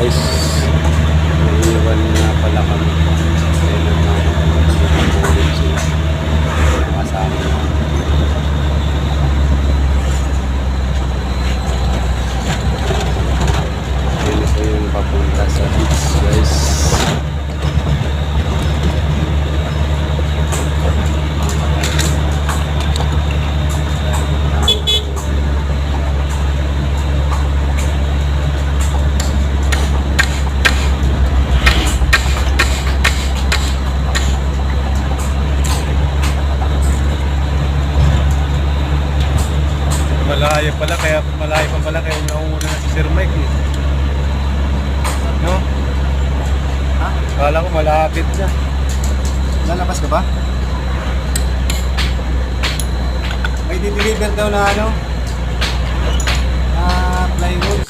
guys, naiiwan na pala kami. Kaya nagmamalit sila. Kasama na. Yun ito yung papunta sa beach guys. Malayo pala, kaya malayo pa pala kaya nauna na si Sir Mike eh. No? Ha? Kala ko malapit na. Lalabas ka ba? May dideliver daw na ano? Plywood.